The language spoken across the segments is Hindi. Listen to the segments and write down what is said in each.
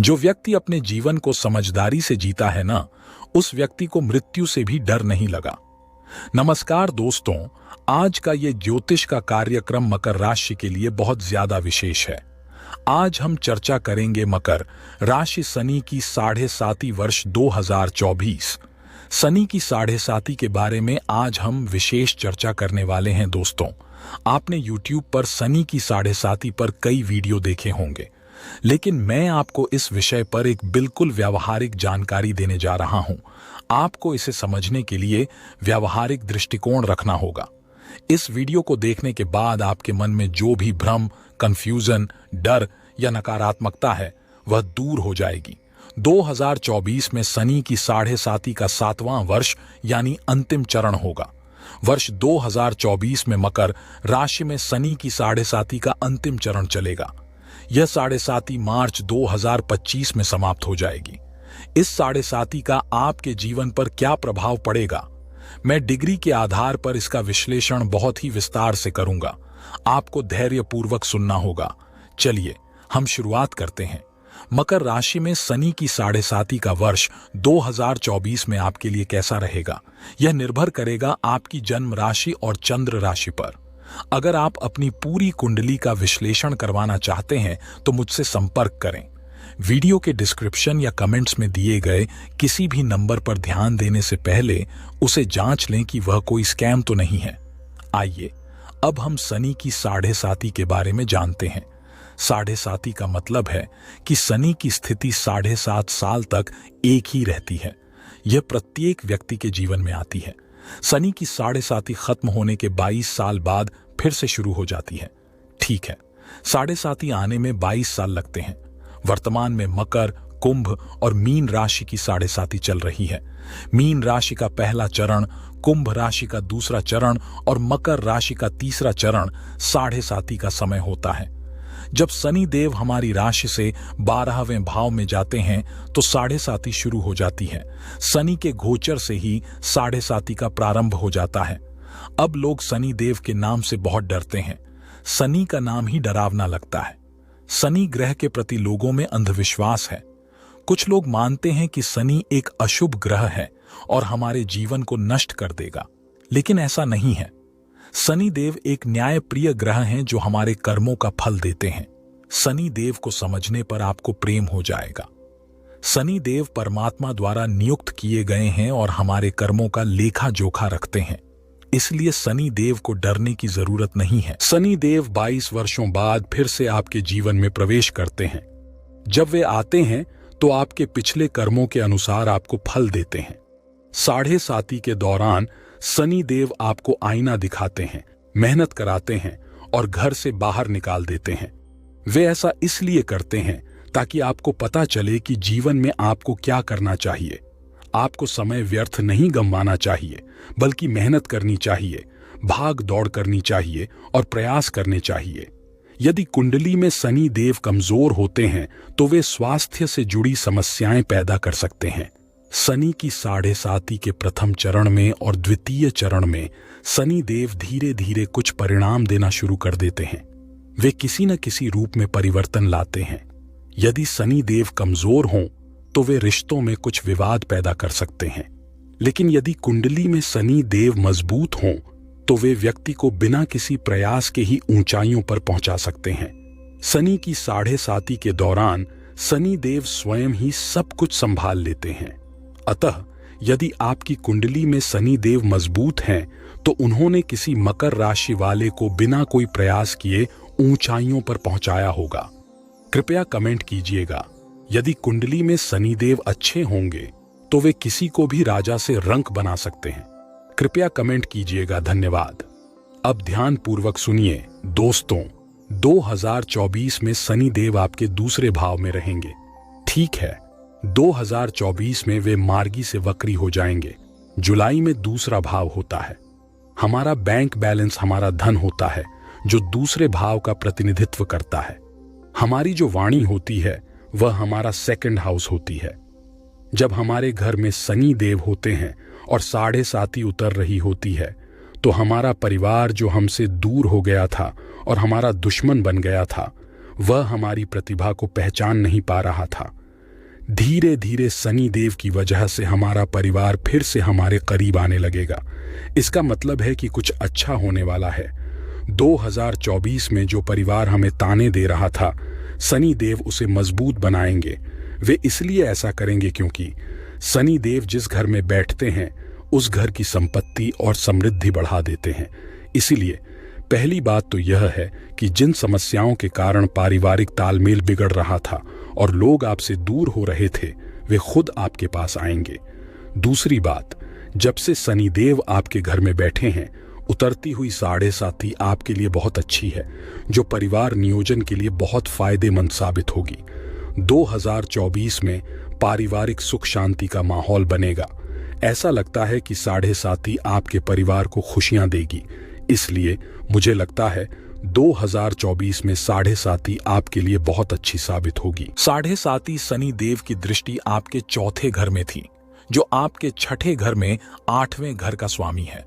जो व्यक्ति अपने जीवन को समझदारी से जीता है ना, उस व्यक्ति को मृत्यु से भी डर नहीं लगा। नमस्कार दोस्तों, आज का ये ज्योतिष का कार्यक्रम मकर राशि के लिए बहुत ज्यादा विशेष है। आज हम चर्चा करेंगे मकर राशि शनि की 7.5 वर्ष 2024। शनि की 7.5 के बारे में आज हम विशेष चर्चा करने वाले हैं। दोस्तों, आपने YouTube पर शनि की 7.5 पर कई वीडियो देखे होंगे, लेकिन मैं आपको इस विषय पर एक बिल्कुल व्यावहारिक जानकारी देने जा रहा हूं। आपको इसे समझने के लिए व्यावहारिक दृष्टिकोण रखना होगा। इस वीडियो को देखने के बाद आपके मन में जो भी भ्रम, कंफ्यूजन, डर या नकारात्मकता है वह दूर हो जाएगी। 2024 में शनि की 7.5 का 7वां वर्ष यानी अंतिम चरण होगा। वर्ष 2024 में मकर राशि में शनि की 7.5 का अंतिम चरण चलेगा। यह 7.5 मार्च 2025 में समाप्त हो जाएगी। इस 7.5 का आपके जीवन पर क्या प्रभाव पड़ेगा, मैं डिग्री के आधार पर इसका विश्लेषण बहुत ही विस्तार से करूंगा। आपको धैर्यपूर्वक सुनना होगा। चलिए हम शुरुआत करते हैं। मकर राशि में शनि की 7.5 का वर्ष 2024 में आपके लिए कैसा रहेगा, यह निर्भर करेगा आपकी जन्म राशि और चंद्र राशि पर। अगर आप अपनी पूरी कुंडली का विश्लेषण करवाना चाहते हैं तो मुझसे संपर्क करें। वीडियो के डिस्क्रिप्शन या कमेंट्स में दिए गए किसी भी नंबर पर ध्यान देने से पहले उसे जांच लें कि वह कोई स्कैम तो नहीं है। आइए अब हम शनि की 7.5 के बारे में जानते हैं। 7.5 का मतलब है कि शनि की स्थिति 7.5 साल तक एक ही रहती है। यह प्रत्येक व्यक्ति के जीवन में आती है। शनि की 7.5 खत्म होने के 22 साल बाद फिर से शुरू हो जाती है। ठीक है, 7.5 आने में 22 साल लगते हैं। वर्तमान में मकर, कुंभ और मीन राशि की 7.5 चल रही है। मीन राशि का पहला चरण, कुंभ राशि का दूसरा चरण और मकर राशि का तीसरा चरण 7.5 का समय होता है। जब शनि देव हमारी राशि से 12वें भाव में जाते हैं तो 7.5 शुरू हो जाती है। शनि के गोचर से ही 7.5 का प्रारंभ हो जाता है। अब लोग शनि देव के नाम से बहुत डरते हैं। शनि का नाम ही डरावना लगता है। शनि ग्रह के प्रति लोगों में अंधविश्वास है। कुछ लोग मानते हैं कि शनि एक अशुभ ग्रह है और हमारे जीवन को नष्ट कर देगा, लेकिन ऐसा नहीं है। शनि देव एक न्यायप्रिय ग्रह हैं जो हमारे कर्मों का फल देते हैं। शनि देव को समझने पर आपको प्रेम हो जाएगा। शनि देव परमात्मा द्वारा नियुक्त किए गए हैं और हमारे कर्मों का लेखा जोखा रखते हैं, इसलिए शनि देव को डरने की जरूरत नहीं है। शनि देव 22 वर्षों बाद फिर से आपके जीवन में प्रवेश करते हैं। जब वे आते हैं तो आपके पिछले कर्मों के अनुसार आपको फल देते हैं। 7.5 के दौरान शनि देव आपको आईना दिखाते हैं, मेहनत कराते हैं और घर से बाहर निकाल देते हैं। वे ऐसा इसलिए करते हैं ताकि आपको पता चले कि जीवन में आपको क्या करना चाहिए। आपको समय व्यर्थ नहीं गंवाना चाहिए, बल्कि मेहनत करनी चाहिए, भाग दौड़ करनी चाहिए और प्रयास करने चाहिए। यदि कुंडली में शनि देव कमजोर होते हैं तो वे स्वास्थ्य से जुड़ी समस्याएं पैदा कर सकते हैं। शनि की 7.5 के प्रथम चरण में और द्वितीय चरण में शनि देव धीरे धीरे कुछ परिणाम देना शुरू कर देते हैं। वे किसी न किसी रूप में परिवर्तन लाते हैं। यदि शनि देव कमजोर हों तो वे रिश्तों में कुछ विवाद पैदा कर सकते हैं, लेकिन यदि कुंडली में शनि देव मजबूत हों तो वे व्यक्ति को बिना किसी प्रयास के ही ऊंचाइयों पर पहुंचा सकते हैं। शनि की 7.5 के दौरान शनि देव स्वयं ही सब कुछ संभाल लेते हैं। अतः यदि आपकी कुंडली में शनि देव मजबूत हैं तो उन्होंने किसी मकर राशि वाले को बिना कोई प्रयास किए ऊंचाइयों पर पहुंचाया होगा। कृपया कमेंट कीजिएगा, यदि कुंडली में शनि देव अच्छे होंगे तो वे किसी को भी राजा से रंक बना सकते हैं। कृपया कमेंट कीजिएगा। धन्यवाद। अब ध्यान पूर्वक सुनिए दोस्तों, 2024 में शनि देव आपके दूसरे भाव में रहेंगे। ठीक है, 2024 में वे मार्गी से वक्री हो जाएंगे। जुलाई में दूसरा भाव होता है। हमारा बैंक बैलेंस हमारा धन होता है जो दूसरे भाव का प्रतिनिधित्व करता है। हमारी जो वाणी होती है वह हमारा सेकंड हाउस होती है। जब हमारे घर में शनि देव होते हैं और 7.5 उतर रही होती है तो हमारा परिवार जो हमसे दूर हो गया था और हमारा दुश्मन बन गया था, वह हमारी प्रतिभा को पहचान नहीं पा रहा था। धीरे धीरे शनि देव की वजह से हमारा परिवार फिर से हमारे करीब आने लगेगा। इसका मतलब है कि कुछ अच्छा होने वाला है। 2024 में जो परिवार हमें ताने दे रहा था, शनि देव उसे मजबूत बनाएंगे। वे इसलिए ऐसा करेंगे क्योंकि शनि देव जिस घर में बैठते हैं उस घर की संपत्ति और समृद्धि बढ़ा देते हैं। इसीलिए पहली बात तो यह है कि जिन समस्याओं के कारण पारिवारिक तालमेल बिगड़ रहा था और लोग आपसे दूर हो रहे थे, वे खुद आपके पास आएंगे। दूसरी बात, जब से शनि देव आपके घर में बैठे हैं, उतरती हुई 7.5 आपके लिए बहुत अच्छी है, जो परिवार नियोजन के लिए बहुत फायदेमंद साबित होगी। 2024 में पारिवारिक सुख शांति का माहौल बनेगा। ऐसा लगता है कि 7.5 आपके परिवार को खुशियां देगी। इसलिए मुझे लगता है 2024 में 7.5 आपके लिए बहुत अच्छी साबित होगी। 7.5 शनि देव की दृष्टि आपके चौथे घर में थी, जो आपके छठे घर में 8वें घर का स्वामी है।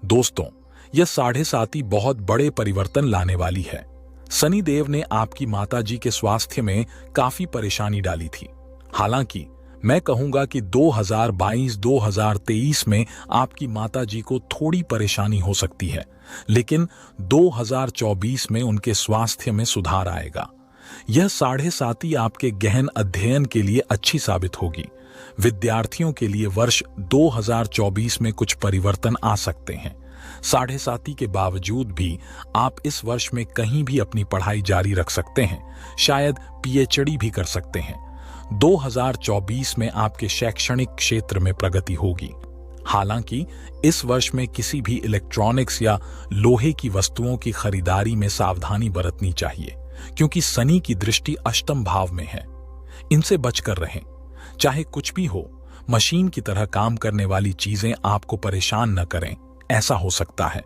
दोस्तों, यह 7.5 बहुत बड़े परिवर्तन लाने वाली है। शनि देव ने आपकी माताजी के स्वास्थ्य में काफी परेशानी डाली थी। हालांकि मैं कहूंगा कि 2022-2023 में आपकी माताजी को थोड़ी परेशानी हो सकती है, लेकिन 2024 में उनके स्वास्थ्य में सुधार आएगा। यह 7.5 आपके गहन अध्ययन के लिए अच्छी साबित होगी। विद्यार्थियों के लिए वर्ष 2024 में कुछ परिवर्तन आ सकते हैं। 7.5 के बावजूद भी आप इस वर्ष में कहीं भी अपनी पढ़ाई जारी रख सकते हैं, शायद PhD भी कर सकते हैं। 2024 में आपके शैक्षणिक क्षेत्र में प्रगति होगी। हालांकि इस वर्ष में किसी भी इलेक्ट्रॉनिक्स या लोहे की वस्तुओं की खरीदारी में सावधानी बरतनी चाहिए, क्योंकि शनि की दृष्टि अष्टम भाव में है। इनसे बचकर रहें। चाहे कुछ भी हो, मशीन की तरह काम करने वाली चीजें आपको परेशान न करें, ऐसा हो सकता है।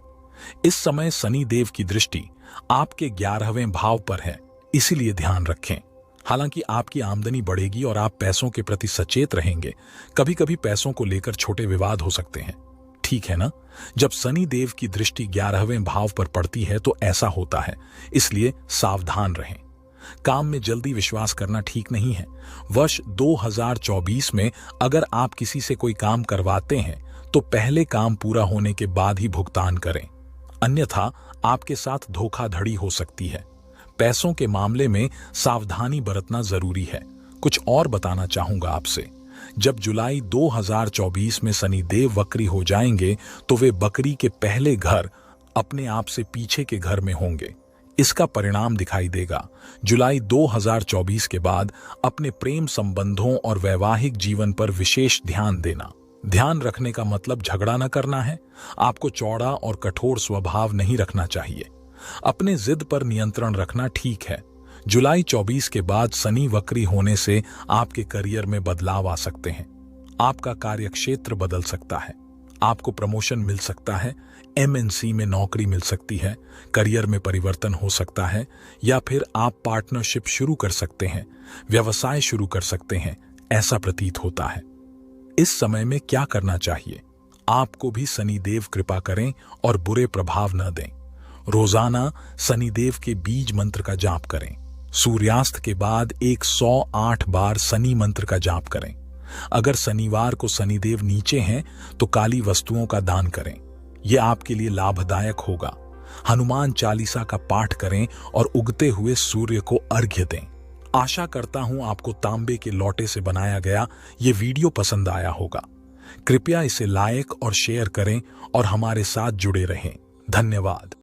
इस समय शनि देव की दृष्टि आपके 11वें भाव पर है, इसीलिए ध्यान रखें। हालांकि आपकी आमदनी बढ़ेगी और आप पैसों के प्रति सचेत रहेंगे। कभी कभी पैसों को लेकर छोटे विवाद हो सकते हैं, ठीक है ना? जब शनि देव की दृष्टि 11वें भाव पर पड़ती है तो ऐसा होता है, इसलिए सावधान रहें। काम में जल्दी विश्वास करना ठीक नहीं है। वर्ष 2024 में अगर आप किसी से कोई काम करवाते हैं तो पहले काम पूरा होने के बाद ही भुगतान करें, अन्यथा आपके साथ धोखाधड़ी हो सकती है। पैसों के मामले में सावधानी बरतना जरूरी है। कुछ और बताना चाहूंगा आपसे। जब जुलाई 2024 में शनि देव वक्री हो जाएंगे तो वे बकरी के पहले घर अपने आप से पीछे के घर में होंगे। इसका परिणाम दिखाई देगा। जुलाई 2024 के बाद अपने प्रेम संबंधों और वैवाहिक जीवन पर विशेष ध्यान देना। ध्यान रखने का मतलब झगड़ा न करना है। आपको चौड़ा और कठोर स्वभाव नहीं रखना चाहिए। अपने जिद पर नियंत्रण रखना ठीक है। जुलाई 24 के बाद शनि वक्री होने से आपके करियर में बदलाव आ सकते हैं। आपका कार्यक्षेत्र बदल सकता है, आपको प्रमोशन मिल सकता है, MNC में नौकरी मिल सकती है, करियर में परिवर्तन हो सकता है, या फिर आप पार्टनरशिप शुरू कर सकते हैं, व्यवसाय शुरू कर सकते हैं, ऐसा प्रतीत होता है। इस समय में क्या करना चाहिए? आपको भी शनिदेव कृपा करें और बुरे प्रभाव न दें। रोजाना शनिदेव के बीज मंत्र का जाप करें। सूर्यास्त के बाद 108 बार शनि मंत्र का जाप करें। अगर शनिवार को शनिदेव नीचे हैं तो काली वस्तुओं का दान करें, यह आपके लिए लाभदायक होगा। हनुमान चालीसा का पाठ करें और उगते हुए सूर्य को अर्घ्य दें। आशा करता हूं आपको तांबे के लोटे से बनाया गया ये वीडियो पसंद आया होगा। कृपया इसे लाइक और शेयर करें और हमारे साथ जुड़े रहें। धन्यवाद।